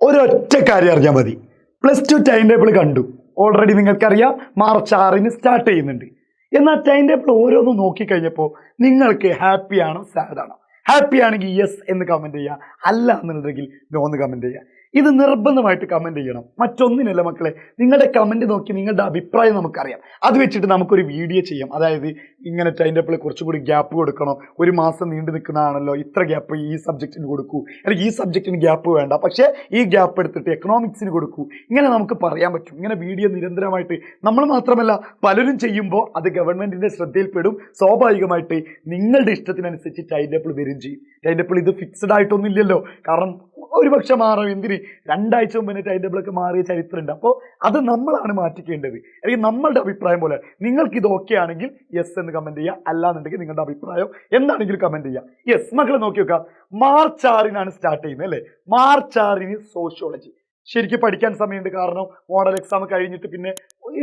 ഒരൊറ്റ കാര്യം അറിഞ്ഞാൽ മതി. +2 ടൈം ടേബിൾ കണ്ടു. ഓൾറെഡി നിങ്ങൾക്കറിയാം മാർച്ച് 6-ന് സ്റ്റാർട്ട് ചെയ്യുന്നുണ്ട്. എന്നാൽ ടൈം ടേബിൾ ഓരോന്നും നോക്കിക്കഴിഞ്ഞപ്പോൾ നിങ്ങൾക്ക് ഹാപ്പിയാണോ സാഡാണോ? ഹാപ്പി ആണെങ്കിൽ യെസ് എന്ന് കമൻറ്റ് ചെയ്യുക, അല്ല എന്നുണ്ടെങ്കിൽ നോ എന്ന് കമൻറ്റ് ചെയ്യുക. ഇത് നിർബന്ധമായിട്ട് കമൻറ്റ് ചെയ്യണം. മറ്റൊന്നിനല്ല മക്കളെ, നിങ്ങളുടെ കമൻറ്റ് നോക്കി നിങ്ങളുടെ അഭിപ്രായം നമുക്കറിയാം. അത് വെച്ചിട്ട് നമുക്കൊരു വീഡിയോ ചെയ്യാം. അതായത് ഇങ്ങനെ ടൈം ടേബിൾ കുറച്ചുകൂടി ഗ്യാപ്പ് കൊടുക്കണം, ഒരു മാസം നീണ്ടു നിൽക്കുന്നതാണല്ലോ, ഇത്ര ഗ്യാപ്പ് ഈ സബ്ജക്റ്റിന് കൊടുക്കൂ, അല്ലെങ്കിൽ ഈ സബ്ജക്റ്റിന് ഗ്യാപ്പ് വേണ്ട, പക്ഷേ ഈ ഗ്യാപ്പ് എടുത്തിട്ട് എക്കണോമിക്സിന് കൊടുക്കൂ. ഇങ്ങനെ നമുക്ക് പറയാൻ പറ്റും. ഇങ്ങനെ വീഡിയോ നിരന്തരമായിട്ട് നമ്മൾ മാത്രമല്ല പലരും ചെയ്യുമ്പോൾ അത് ഗവൺമെൻറ്റിൻ്റെ ശ്രദ്ധയിൽപ്പെടും. സ്വാഭാവികമായിട്ട് നിങ്ങളുടെ ഇഷ്ടത്തിനനുസരിച്ച് ടൈം ടേബിൾ വരും ചെയ്യും. ടൈം ടേബിൾ ഇത് ഫിക്സഡ് ആയിട്ടൊന്നും ഇല്ലല്ലോ. കാരണം ഒരുപക്ഷെ മാറും. എന്തിന് 2 ആഴ്ച മുമ്പേ ടൈം ടേബിളൊക്കെ മാറിയ ചരിത്രമുണ്ട്. അപ്പോൾ അത് നമ്മളാണ് മാറ്റിക്കേണ്ടത്. അല്ലെങ്കിൽ നമ്മളുടെ അഭിപ്രായം പോലെ നിങ്ങൾക്ക് ഇത് ഓക്കെ ആണെങ്കിൽ യെസ് എന്ന് കമൻറ്റ് ചെയ്യുക, അല്ലാന്നുണ്ടെങ്കിൽ നിങ്ങളുടെ അഭിപ്രായം എന്താണെങ്കിലും കമൻറ്റ് ചെയ്യുക. യെസ് മക്കളെ നോക്കി വെക്കുക. മാർച്ച് 6-നാണ് സ്റ്റാർട്ട് ചെയ്യുന്നത് അല്ലേ? മാർച്ച് 6-ന് സോഷ്യോളജി ശരിക്കും പഠിക്കാൻ സമയമുണ്ട്. കാരണം മോഡൽ എക്സാം കഴിഞ്ഞിട്ട് പിന്നെ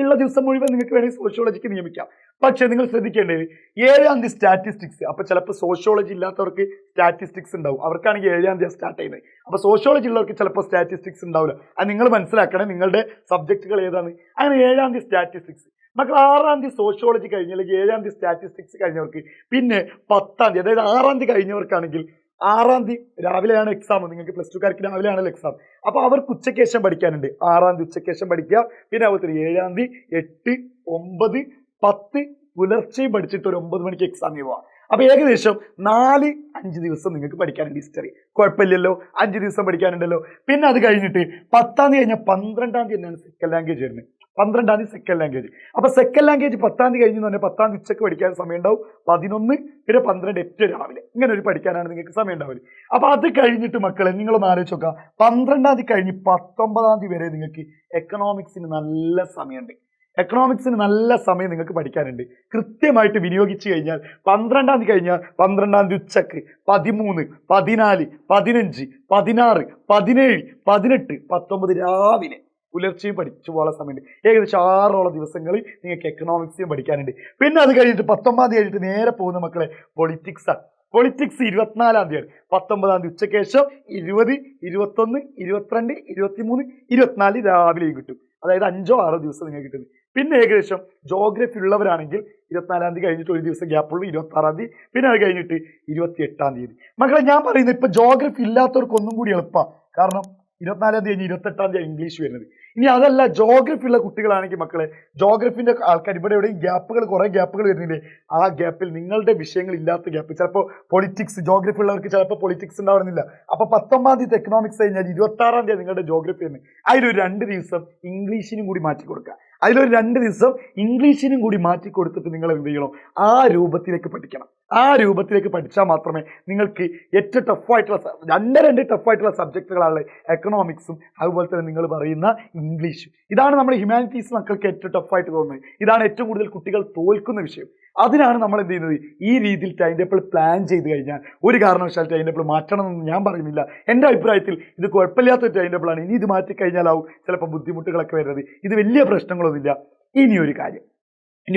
ഉള്ള ദിവസം മുഴുവൻ നിങ്ങൾക്ക് വേണമെങ്കിൽ സോഷ്യോളജിക്ക് നിയമിക്കാം. പക്ഷേ നിങ്ങൾ ശ്രദ്ധിക്കേണ്ടത് 7-ാം തീയതി സ്റ്റാറ്റിസ്റ്റിക്സ്. അപ്പോൾ ചിലപ്പോൾ സോഷ്യോളജി ഇല്ലാത്തവർക്ക് സ്റ്റാറ്റിസ്റ്റിക്സ് ഉണ്ടാവും. അവർക്കാണെങ്കിൽ 7-ാം തീയതി സ്റ്റാർട്ട് ചെയ്യുന്നത്. അപ്പോൾ സോഷ്യോളജി ഉള്ളവർക്ക് ചിലപ്പോൾ സ്റ്റാറ്റിസ്റ്റിക്സ് ഉണ്ടാവില്ല. അത് നിങ്ങൾ മനസ്സിലാക്കണം, നിങ്ങളുടെ സബ്ജക്റ്റുകൾ ഏതാണ്. അങ്ങനെ 7-ാം തീയതി സ്റ്റാറ്റിസ്റ്റിക്സ്. മക്കൾ 6-ാം തീയതി സോഷ്യോളജി കഴിഞ്ഞ, അല്ലെങ്കിൽ 7-ാം തീയതി സ്റ്റാറ്റിസ്റ്റിക്സ് കഴിഞ്ഞവർക്ക് പിന്നെ 10-ാം തീയതി, അതായത് 6-ാം തീയതി കഴിഞ്ഞവർക്കാണെങ്കിൽ 6-ാം തീയതി രാവിലെയാണ് എക്സാം. നിങ്ങൾക്ക് +2കാർക്ക് രാവിലെയാണല്ലോ എക്സാം. അപ്പോൾ അവർക്ക് ഉച്ചയ്ക്ക് ശേഷം പഠിക്കാനുണ്ട്. 6-ാം തീയതി ഉച്ചയ്ക്ക് ശേഷം പഠിക്കുക. പിന്നെ അതുപോലെ 7-ാം തീയതി 8, 9, 10 പുലർച്ചെയും പഠിച്ചിട്ട് ഒരു 9 മണിക്ക് എക്സാമിന് പോവാം. അപ്പോൾ ഏകദേശം 4-5 ദിവസം നിങ്ങൾക്ക് പഠിക്കാനുണ്ട്. ഹിസ്റ്ററി കുഴപ്പമില്ലല്ലോ, 5 ദിവസം പഠിക്കാനുണ്ടല്ലോ. പിന്നെ അത് കഴിഞ്ഞിട്ട് 10-ാം തീയതി കഴിഞ്ഞാൽ 12-ാം തീയതി തന്നെയാണ് സെക്കൻഡ് ലാംഗ്വേജ് വരുന്നത്. 12-ാം തീയതി സെക്കൻഡ് ലാംഗ്വേജ്. അപ്പോൾ സെക്കൻഡ് ലാംഗ്വേജ് 10-ാം തീയതി കഴിഞ്ഞ് തന്നെ 10-ാം തീയതി ഉച്ചയ്ക്ക് പഠിക്കാൻ സമയം ഉണ്ടാവും. 11, പിന്നെ 12, 8 രാവിലെ ഇങ്ങനെ ഒരു പഠിക്കാനാണ് നിങ്ങൾക്ക് സമയം ഉണ്ടാവില്ല. അപ്പോൾ അത് കഴിഞ്ഞിട്ട് മക്കളെ നിങ്ങളൊന്ന് ആലോചിച്ച് നോക്കുക. 12-ാം തീയതി കഴിഞ്ഞ് 19-ാം തീയതി വരെ നിങ്ങൾക്ക് എക്കണോമിക്സിന് നല്ല സമയമുണ്ട്. എക്കണോമിക്സിന് നല്ല സമയം നിങ്ങൾക്ക് പഠിക്കാനുണ്ട്. കൃത്യമായിട്ട് വിനിയോഗിച്ച് കഴിഞ്ഞാൽ 12-ാം തീയതി കഴിഞ്ഞാൽ 12-ാം തീയതി ഉച്ചക്ക് 13, 14, 15, 16, 17, 18, 19 രാവിലെ പുലർച്ചെയും പഠിച്ചു പോകാനുള്ള സമയമുണ്ട്. ഏകദേശം 6ഓളം ദിവസങ്ങളിൽ നിങ്ങൾക്ക് എക്കണോമിക്സും പഠിക്കാനുണ്ട്. പിന്നെ അത് കഴിഞ്ഞിട്ട് 19-ാം തീയതി കഴിഞ്ഞിട്ട് നേരെ പോകുന്ന മക്കളെ പൊളിറ്റിക്സാണ്. പൊളിറ്റിക്സ് 24-ാം തീയതി, 19-ാം തീയതി ഉച്ചയ്ക്ക് ശേഷം 20, 21, 22, 23, 24 രാവിലെയും കിട്ടും. അതായത് 5-6 ദിവസം നിങ്ങൾക്ക് കിട്ടുന്നത്. പിന്നെ ഏകദേശം ജോഗ്രഫി ഉള്ളവരാണെങ്കിൽ 24-ാം തീയതി കഴിഞ്ഞിട്ട് ഒരു ദിവസം ഗ്യാപ്പുള്ളൂ, 26-ാം തീയതി. പിന്നെ അത് കഴിഞ്ഞിട്ട് 28-ാം തീയതി. മക്കളെ ഞാൻ പറയുന്നത് ഇപ്പം ജോഗ്രഫി ഇല്ലാത്തവർക്ക് ഒന്നും കൂടി എളുപ്പമാണ്. കാരണം 24-ാം തീയതി കഴിഞ്ഞ് 28-ാം തീയതി ഇംഗ്ലീഷ് വരുന്നത്. ഇനി അതല്ല ജോഗ്രഫി ഉള്ള കുട്ടികളാണെങ്കിൽ മക്കളെ, ജോഗ്രഫിൻ്റെ ആൾക്കാർ ഇവിടെ എവിടെയും ഗ്യാപ്പുകൾ, കുറേ ഗ്യാപ്പുകൾ വരുന്നില്ലേ, ആ ഗ്യാപ്പിൽ നിങ്ങളുടെ വിഷയങ്ങൾ ഇല്ലാത്ത ഗ്യാപ്പ്, ചിലപ്പോൾ പൊളിറ്റിക്സ്, ജോഗ്രഫി ഉള്ളവർക്ക് ചിലപ്പോൾ പൊളിറ്റിക്സ് ഉണ്ടാവുന്നില്ല. അപ്പോൾ 19-ാം തീയതി എക്കണോമിക്സ് കഴിഞ്ഞാൽ 26-ാം തീയതി നിങ്ങളുടെ ജോഗ്രഫി തന്നെ. അതിലൊരു 2 ദിവസം ഇംഗ്ലീഷിനും കൂടി മാറ്റി കൊടുക്കുക. അതിലൊരു 2 ദിവസം ഇംഗ്ലീഷിനും കൂടി മാറ്റി കൊടുത്തിട്ട് നിങ്ങൾ എന്ത് ചെയ്യണം, ആ രൂപത്തിലേക്ക് പഠിക്കണം. ആ രൂപത്തിലേക്ക് പഠിച്ചാൽ മാത്രമേ നിങ്ങൾക്ക് ഏറ്റവും ടഫായിട്ടുള്ള 2 ടഫായിട്ടുള്ള സബ്ജക്റ്റുകളാണ് എക്കണോമിക്സും അതുപോലെ തന്നെ നിങ്ങൾ പറയുന്ന ഇംഗ്ലീഷും. ഇതാണ് നമ്മുടെ ഹ്യൂമാനിറ്റീസ് മക്കൾക്ക് ഏറ്റവും ടഫായിട്ട് തോന്നുന്നത്. ഇതാണ് ഏറ്റവും കൂടുതൽ കുട്ടികൾ തോൽക്കുന്ന വിഷയം. അതിനാണ് നമ്മൾ എന്ത് ചെയ്യുന്നത്, ഈ രീതിയിൽ ടൈം ടേബിൾ പ്ലാൻ ചെയ്ത് കഴിഞ്ഞാൽ ഒരു കാരണവശാൽ ടൈം ടേബിൾ മാറ്റണമെന്ന് ഞാൻ പറയുന്നില്ല. എൻ്റെ അഭിപ്രായത്തിൽ ഇത് കുഴപ്പമില്ലാത്ത ടൈം ടേബിളാണ്. ഇനി ഇത് മാറ്റിക്കഴിഞ്ഞാലാവും ചിലപ്പോൾ ബുദ്ധിമുട്ടുകളൊക്കെ വരുന്നത്. ഇത് വലിയ പ്രശ്നങ്ങളൊന്നുമില്ല. ഇനി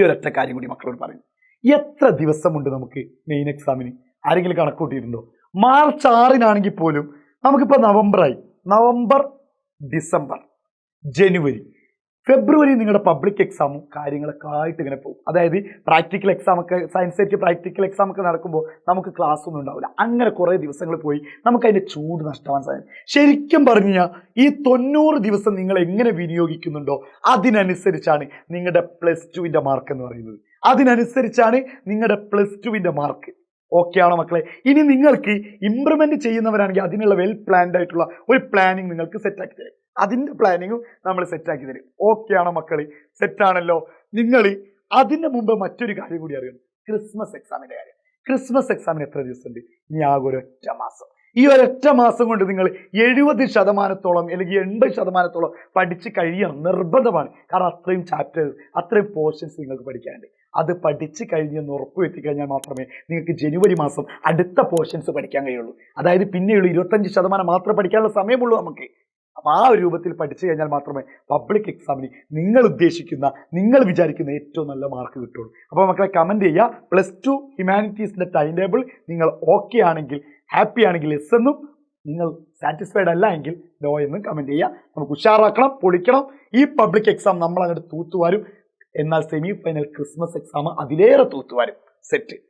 ഒരൊറ്റ കാര്യം കൂടി മക്കളോട് പറയും. എത്ര ദിവസമുണ്ട് നമുക്ക് മെയിൻ എക്സാമിന്? ആരെങ്കിലും കണക്ക് കൂട്ടിയിട്ടുണ്ടോ? മാർച്ച് 6-നാണെങ്കിൽ പോലും നമുക്കിപ്പോൾ നവംബറായി. നവംബർ, ഡിസംബർ, ജനുവരി, ഫെബ്രുവരി നിങ്ങളുടെ പബ്ലിക് എക്സാമും കാര്യങ്ങളൊക്കെ ആയിട്ട് ഇങ്ങനെ പോകും. അതായത് പ്രാക്ടിക്കൽ എക്സാമൊക്കെ, സയൻസ് ആയിട്ട് പ്രാക്ടിക്കൽ എക്സാമൊക്കെ നടക്കുമ്പോൾ നമുക്ക് ക്ലാസ് ഒന്നും ഉണ്ടാവില്ല. അങ്ങനെ കുറേ ദിവസങ്ങൾ പോയി നമുക്ക് അതിൻ്റെ ചൂട് നഷ്ടമാകാൻ സാധിക്കും. ശരിക്കും പറഞ്ഞു കഴിഞ്ഞാൽ ഈ 90 ദിവസം നിങ്ങൾ എങ്ങനെ വിനിയോഗിക്കുന്നുണ്ടോ അതിനനുസരിച്ചാണ് നിങ്ങളുടെ +2-ൻ്റെ മാർക്ക് എന്ന് പറയുന്നത്. അതിനനുസരിച്ചാണ് നിങ്ങളുടെ +2-ൻ്റെ മാർക്ക്. ഓക്കെ ആണോ മക്കളെ? ഇനി നിങ്ങൾക്ക് ഇംപ്രൂവ്മെന്റ് ചെയ്യുന്നവരാണെങ്കിൽ അതിനുള്ള വെൽ പ്ലാൻഡ് ആയിട്ടുള്ള ഒരു പ്ലാനിങ് നിങ്ങൾക്ക് സെറ്റാക്കി തരും. അതിൻ്റെ പ്ലാനിങ്ങും നമ്മൾ സെറ്റാക്കി തരും. ഓക്കെ ആണോ മക്കളെ? സെറ്റാണല്ലോ. നിങ്ങൾ അതിന് മുമ്പ് മറ്റൊരു കാര്യം കൂടി അറിയണം, ക്രിസ്മസ് എക്സാമിൻ്റെ കാര്യം. ക്രിസ്മസ് എക്സാമിന് എത്ര ദിവസമുണ്ട്? ഇനി ആകെ ഒരൊറ്റ മാസം. ഈ ഒരൊറ്റ മാസം കൊണ്ട് നിങ്ങൾ 70% അല്ലെങ്കിൽ 80% പഠിച്ച് കഴിയണം, നിർബന്ധമാണ്. കാരണം അത്രയും ചാപ്റ്റേഴ്സ്, അത്രയും പോർഷൻസ് നിങ്ങൾക്ക് പഠിക്കാനുണ്ട്. അത് പഠിച്ച് കഴിഞ്ഞെന്ന് ഉറപ്പുവരുത്തി കഴിഞ്ഞാൽ മാത്രമേ നിങ്ങൾക്ക് ജനുവരി മാസം അടുത്ത പോർഷൻസ് പഠിക്കാൻ കഴിയുള്ളൂ. അതായത് പിന്നെയുള്ള 25% മാത്രമേ പഠിക്കാനുള്ള സമയമുള്ളൂ നമുക്ക്. അപ്പോൾ ആ ഒരു രൂപത്തിൽ പഠിച്ചു കഴിഞ്ഞാൽ മാത്രമേ പബ്ലിക് എക്സാമിന് നിങ്ങൾ ഉദ്ദേശിക്കുന്ന, നിങ്ങൾ വിചാരിക്കുന്ന ഏറ്റവും നല്ല മാർക്ക് കിട്ടുള്ളൂ. അപ്പോൾ മക്കളെ കമൻറ്റ് ചെയ്യുക. +2 ഹ്യൂമാനിറ്റീസിൻ്റെ ടൈം ടേബിൾ നിങ്ങൾ ഓക്കെ ആണെങ്കിൽ, ഹാപ്പി ആണെങ്കിൽ എസ് എന്നും, നിങ്ങൾ സാറ്റിസ്ഫൈഡ് അല്ല എങ്കിൽ നോ എന്ന് കമൻറ്റ് ചെയ്യുക. നമുക്ക് ഉഷാറാക്കണം, പൊളിക്കണം. ഈ പബ്ലിക് എക്സാം നമ്മൾ അങ്ങോട്ട് തൂത്തുവാരും. എന്നാൽ സെമി ഫൈനൽ ക്രിസ്മസ് എക്സാം അതിലേറെ തൂത്തുവാരും. സെറ്റ്.